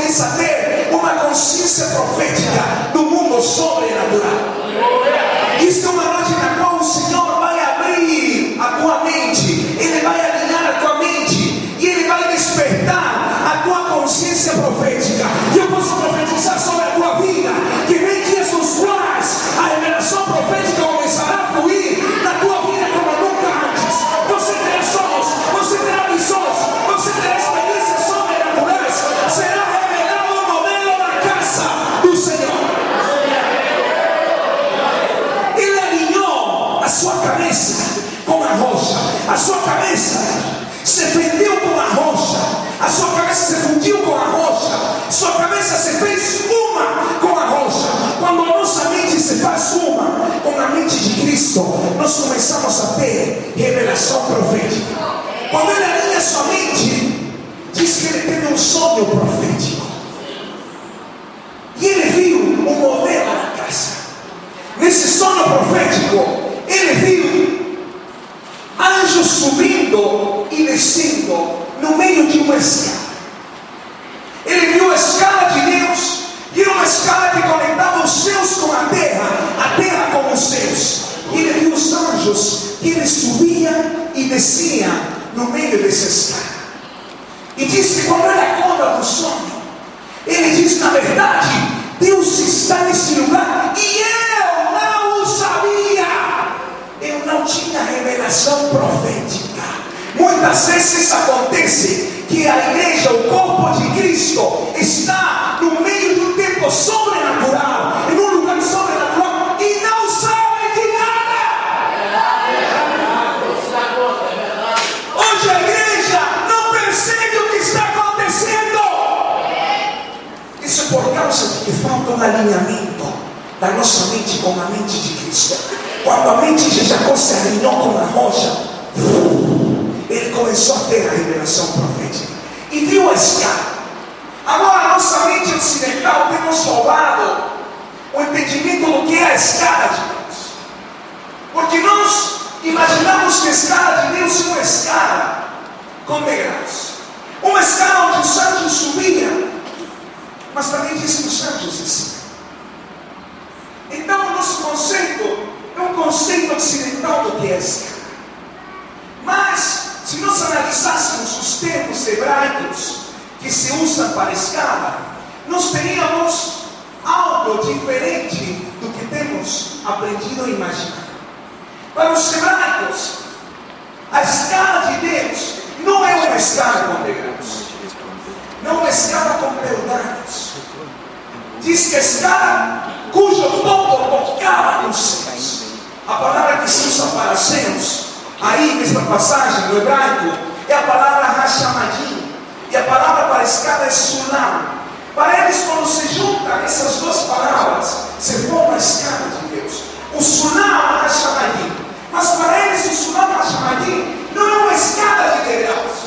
começa a ter uma consciência profética do mundo sobrenatural. Isso é uma noite na qual o Senhor vai abrir a tua mente, Ele vai alinhar a tua mente e Ele vai despertar a tua consciência profética. E eu posso profetizar sobre a tua vida que vem dias nos quais a revelação profética começará a fluir na tua vida como nunca antes. Você terá sonhos, você terá visões, você terá experiências sobrenaturais. Será revelado o modelo da casa do Senhor. Ele alinhou a sua cabeça com a rocha, a sua cabeça se fundiu com a rocha, a sua cabeça se fundiu com a rocha, sua cabeça se fez uma com a rocha. Quando a nossa mente se faz uma com a mente de Cristo, nós começamos a ter revelação profética. Quando Ele alinha sua mente, diz que Ele teve um sonho profético e Ele viu um modelo da casa. Nesse sonho profético, Ele viu anjos subindo e descendo no meio de uma escada. Ele viu a escada de Deus, e era uma escada que conectava os céus com a terra com os céus. E ele viu os anjos que ele subia e descia no meio dessa escada. E diz que quando ele acorda do sonho, ele diz: na verdade, Deus está nesse lugar e eu não o sabia. Eu não tinha revelação profética. Muitas vezes acontece que a igreja, o corpo de Cristo, está no meio de um tempo sobrenatural, em um lugar sobrenatural, e não sabe de nada. Hoje a igreja não percebe o que está acontecendo. Isso é por causa de que falta um alinhamento da nossa mente com a mente de Cristo. Quando a mente de Jacó se alinhou com a rocha, ele começou a ter a revelação profética e viu a escada. Agora a nossa mente ocidental tem nos roubado o entendimento do que é a escada de Deus, porque nós imaginamos que a escada de Deus é uma escada com degraus, uma escada onde os anjos subiam, mas também diz que os anjos desciam. Então o nosso conceito é um conceito ocidental do que é a escada. Mas se nós analisássemos os termos hebraicos que se usam para a escada, nós teríamos algo diferente do que temos aprendido a imaginar. Para os hebraicos, a escada de Deus não é uma escada com degraus, não é uma escada com peldaños. Diz que a escada cujo topo tocava nos céus. A palavra que se usa para céus aí nesta passagem no hebraico é a palavra Hashamadim, e a palavra para a escada é Sulam. Para eles, quando se juntam essas duas palavras, se forma a escada de Deus. O Sulam Hashamadim, mas para eles o Sulam Hashamadim não é uma escada de degraus.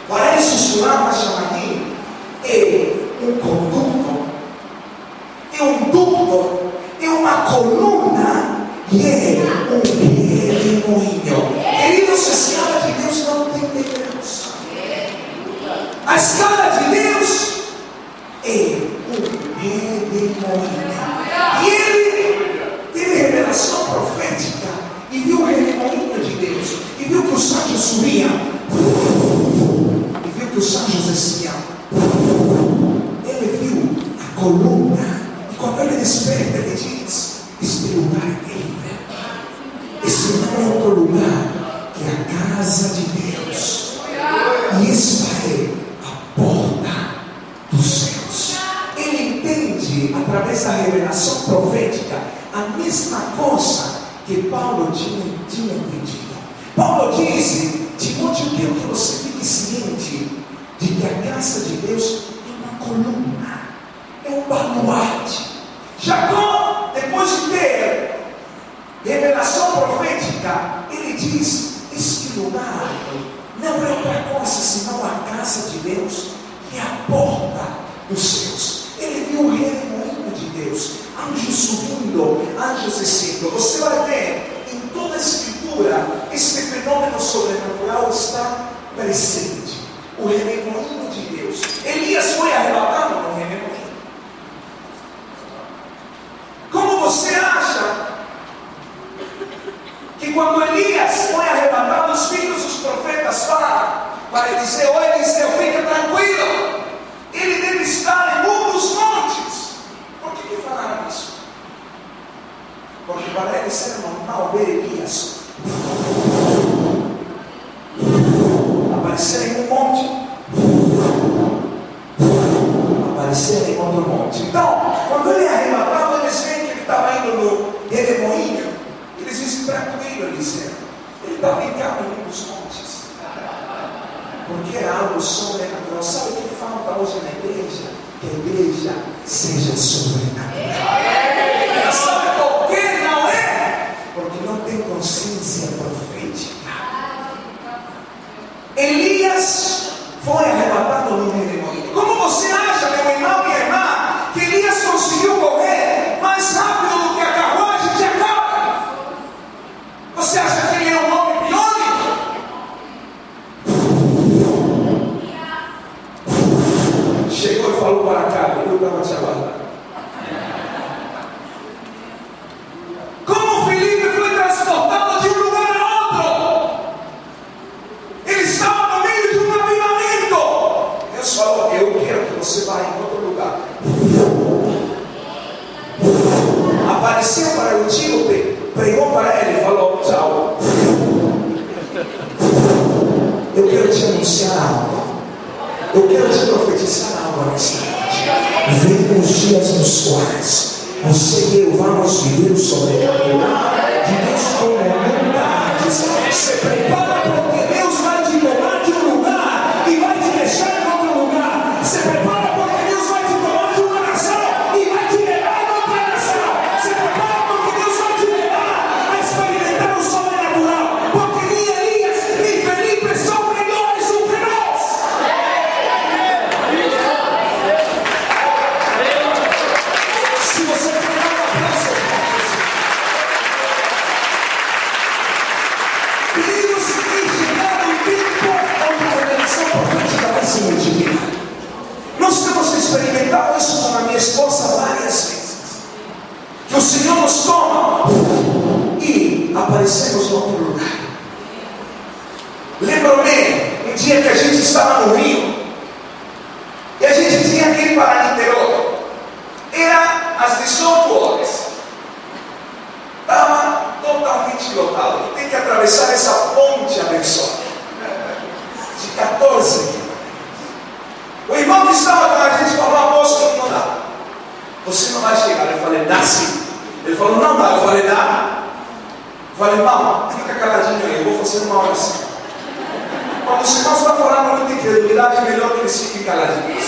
Para eles o Sulam Hashamadim é um conduto, é um duto, é uma coluna e é um redemoinho. Queridos, a escada de Deus não tem degraus. A escada de Deus é um redemoinho. E ele teve revelação profética e viu o redemoinho de Deus, e viu que os anjos subiam, e viu que os anjos desciam. Ele viu a coluna, e quando ele desperta, ele diz: este lugar é livre. Esse não é outro lugar que a casa de Deus. E esta é a porta dos céus. Ele entende, através da revelação profética, a mesma coisa que Paulo tinha entendido. Paulo diz: Timóteo, eu quero que você fique ciente de que a casa de Deus é uma coluna, é um baluarte. Jacó, depois de ter revelação profética, ele diz: este lugar não é outra coisa senão a casa de Deus, que é a porta dos céus. Ele viu o redemoinho de Deus, anjos subindo, anjos descendo. Você vai ver em toda a escritura, este fenômeno sobrenatural está presente. O redemoinho de Deus. Elias foi algo sobrenatural. Sabe o que falta hoje na igreja? Que a igreja seja sobrenatural. Sabe por que não é? Porque não tem consciência profética. Elias foi arrebatado no redemoinho. Como você acha, meu irmão, minha irmã, que Elias conseguiu correr mais rápido do que a carruagem de Acabe? Você acha que ele é um homem biônico? Chegou e falou para Acabe: eu estava te aguardando. Como Filipe foi transportado de um lugar a outro? Ele estava no meio de um avivamento. Deus falou: eu quero que você vá em outro lugar. Apareceu para o Etíope, pregou para ele e falou: tchau. Eu quero te anunciar algo. Eu quero te profetizar algo nessa noite. Vem os dias nos quais você e eu vamos viver o sobrenatural de Deus como nunca antes. Se prepara, porque Deus vai te tomar de um lugar e vai te deixar em outro lugar. Se prepara, porque Deus vai te tomar de uma nação e vai te levar em outra nação. Se prepara, porque Deus vai te levar a experimentar o sobrenatural. Porque nem Elias nem Felipe são melhores do que nós. Se você pegar uma peça, Deus tem chegado um tempo onde a revelação profética vai se multiplicar. Nós temos experimentado isso com a minha esposa várias vezes. Que o Senhor nos toma e aparecemos em outro lugar. Lembro-me um dia que a gente estava no Rio e a gente tinha que ir para Niterói. Era às 18 horas. Estava totalmente lotado. E tem que atravessar essa ponte abençoada de 14 quilômetros. O irmão que estava com a gente falou: apóstolo, não dá. Você não vai chegar. Eu falei: dá sim. Ele falou: não dá. Eu falei: dá. Eu falei: irmão, fica caladinho aí, eu vou fazer uma oração. Quando os irmãos estão falando muita incredulidade, é melhor que eles fiquem caladinhos.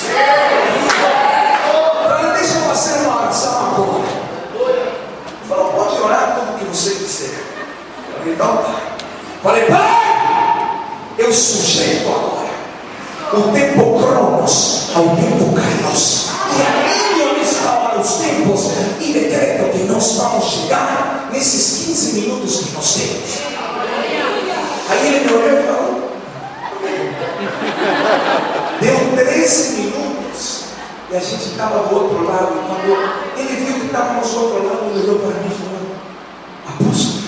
Então, deixa eu fazer uma oração agora. Ele falou: pode orar tudo o que você quiser. Eu falei: então tá. Falei: pai, eu sujeito agora o tempo cronos ao tempo kairos. E alinho nesta hora os tempos e decreto que nós vamos chegar nesses 15 minutos que nós temos. Aí ele me olhou e falou: deu 13 minutos e a gente estava do outro lado. E quando ele viu que estávamos do outro lado, ele olhou para mim e falou: apóstolo,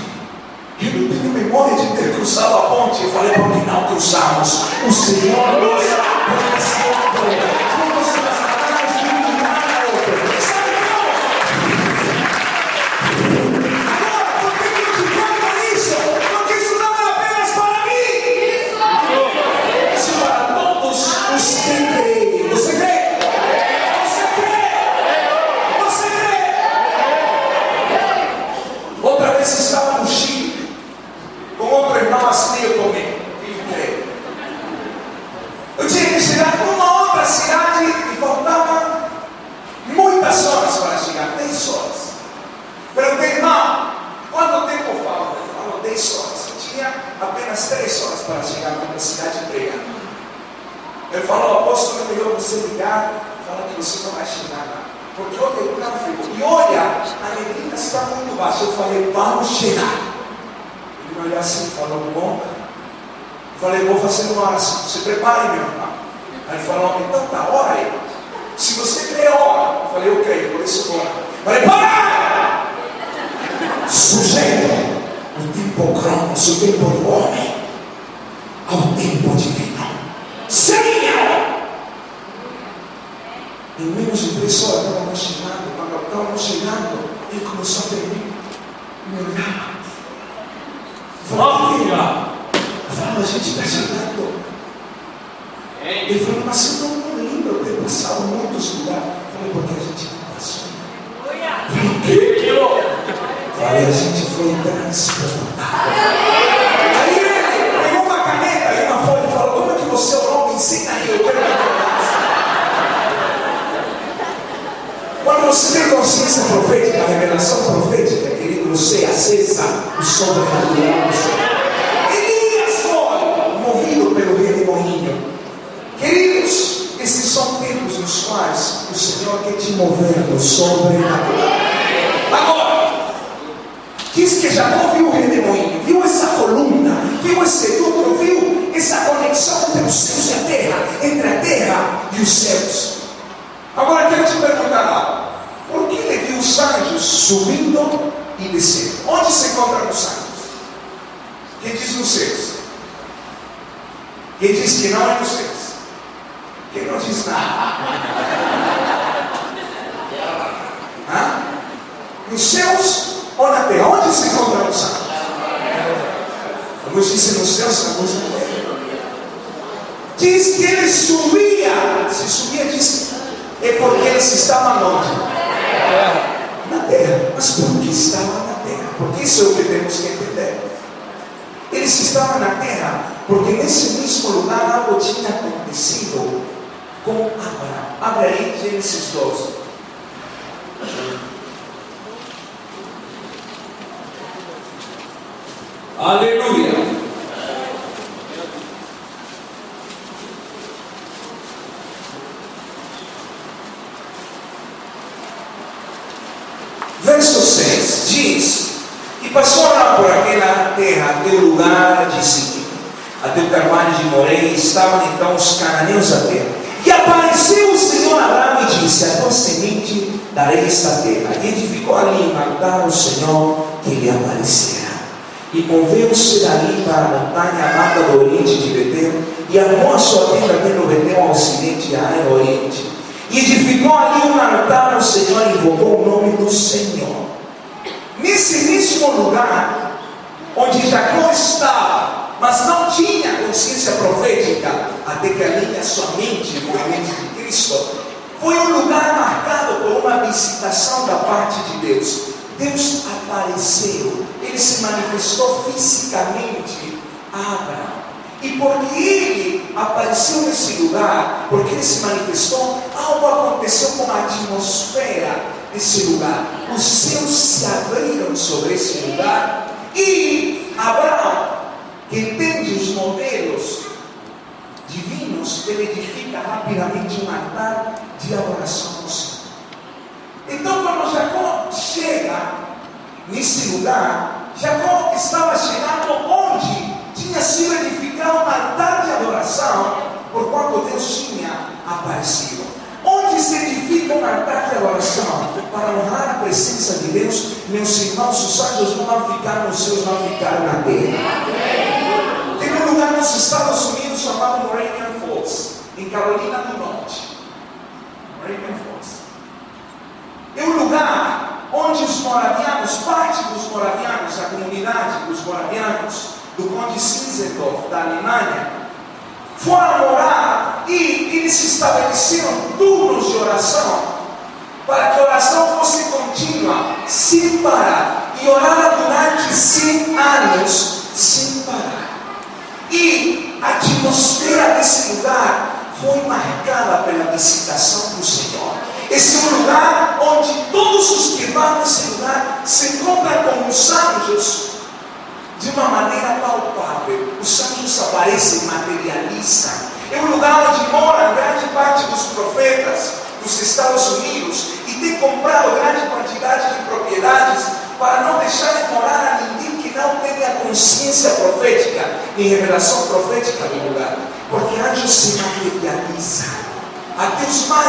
eu não tenho memória de ter cruzado a ponte. Eu falei: por que não cruzamos? O Senhor nos abençoou. Vamos tratar de um lugar a outro. Sabe como? Agora, por que eu te conto isso? Porque isso não é apenas para mim. Isso é para todos os que creem. Você crê? Você crê? Você crê? Outra vez estava no Chile com outro irmão assim, eu comigo. Eu tinha que chegar a uma outra cidade e faltava muitas horas para chegar, 10 horas. Perguntei: irmão, quanto tempo falta? Ele falou: 10 horas. Eu tinha apenas 3 horas para chegar na minha cidade e pregar. Ele falou: apóstolo, é melhor você ligar, fala que você não vai chegar lá, porque ontem o carro ficou. E olha, a neblina está muito baixa. Eu falei: vamos chegar. Ele me olhou assim e falou: bom. Eu falei: vou fazer uma oração. Se prepare, meu irmão. Aí ele falou: então tá, ora aí. Se você crê, ora. Eu falei: eu creio, por isso ora. Eu falei: para! Sujeito o tempo cronos, o tempo do homem, ao tempo divino. Senhor! Em menos de 3 horas estávamos chegando. Quando estávamos chegando, ele começou a tremer. Me olhava. Falei: filha, a gente está chegando. Ele falou: mas eu não lembro ter passado muitos lugares. Eu falei: porque a gente não passou. Falei: a gente foi transportado. Aí ele pegou uma caneta e uma folha e falou: como é que você orou? Me ensina aí. revelação profética, querido, você acessa o sobrenatural do Senhor. Elias foi movido pelo redemoinho. Queridos, esses são tempos nos quais o Senhor quer te mover no sobrenatural. Agora, diz que já não viu o redemoinho, viu essa coluna, viu esse duto, viu essa conexão entre os céus e a terra, entre a terra e os céus. Agora eu quero te perguntar algo. Por que ele viu os anjos subindo e descendo? Onde se encontram os anjos? Quem diz nos céus? Quem diz que não é nos céus? Quem não diz nada? Nos céus ou na terra? Onde se encontram os anjos? Alguns dizem nos céus, alguns na terra. Diz que ele subia. Se subia, diz que é porque eles estavam onde? Na terra. Mas por que estavam na terra? Porque isso é o que temos que entender. Eles estavam na terra porque nesse mesmo lugar algo tinha acontecido com Abraão. Abre aí Gênesis 12. Aleluia. Verso 6 diz: e passou lá por aquela terra até o lugar de Siquém, até o carvalho de Moré, e estavam então os cananeus à terra. E apareceu o Senhor a Abraão e disse: a tua semente darei esta terra. E edificou ali um altar ao Senhor que lhe aparecera. E moveu-se dali para a montanha amada do oriente de Betel, e armou a sua tenda pelo Betel ao ocidente e a oriente. E edificou ali um altar ao Senhor e invocou o nome do Senhor. Nesse mesmo lugar onde Jacó estava, mas não tinha consciência profética, até que ali a sua mente foi a mente de Cristo, foi um lugar marcado por uma visitação da parte de Deus. Deus apareceu, ele se manifestou fisicamente a Abraão. E porque ele apareceu nesse lugar, porque ele se manifestou, algo aconteceu com a atmosfera desse lugar. Os céus se abriram sobre esse lugar e Abraão, que entende os modelos divinos, ele edifica rapidamente um altar de adoração ao Senhor. Então, quando Jacó chega nesse lugar, Jacó estava chegando onde tinha sido edificado um altar de adoração, por quanto Deus tinha aparecido. Onde se edifica um altar de adoração para honrar a presença de Deus, meus irmãos, os anjos não vão ficar nos céus, vão ficar na terra. Tem um lugar nos Estados Unidos chamado Moravian Falls, em Carolina do Norte. Moravian Falls é um lugar onde os moravianos, parte dos moravianos, a comunidade dos moravianos do Conde Zinzendorf, da Alemanha, foram morar e eles estabeleceram turnos de oração para que a oração fosse contínua, sem parar, e orava durante 100 anos sem parar. E a atmosfera desse lugar foi marcada pela visitação do Senhor. Esse é um lugar onde todos os que vão nesse lugar se encontram com os anjos de uma maneira palpável. Os anjos aparecem, materializam. É um lugar onde mora grande parte dos profetas dos Estados Unidos e tem comprado grande quantidade de propriedades para não deixar de morar a ninguém que não tenha consciência profética e revelação profética do lugar. Porque anjos se materializam. Até os mais